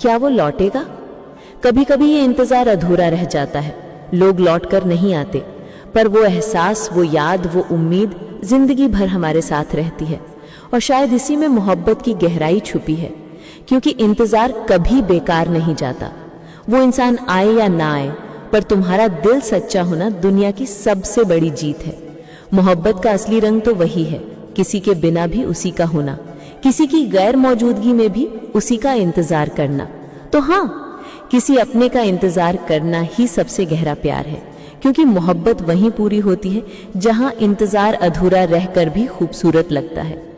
क्या वो लौटेगा? कभी कभी ये इंतजार अधूरा रह जाता है, लोग लौट कर नहीं आते, पर वो एहसास, वो याद, वो उम्मीद जिंदगी भर हमारे साथ रहती है। और शायद इसी में मोहब्बत की गहराई छुपी है, क्योंकि इंतजार कभी बेकार नहीं जाता। वो इंसान आए या ना आए, पर तुम्हारा दिल सच्चा होना दुनिया की सबसे बड़ी जीत है। मोहब्बत का असली रंग तो वही है, किसी के बिना भी उसी का होना, किसी की गैर मौजूदगी में भी उसी का इंतजार करना। तो हाँ, किसी अपने का इंतजार करना ही सबसे गहरा प्यार है, क्योंकि मोहब्बत वहीं पूरी होती है जहां इंतजार अधूरा रहकर भी खूबसूरत लगता है।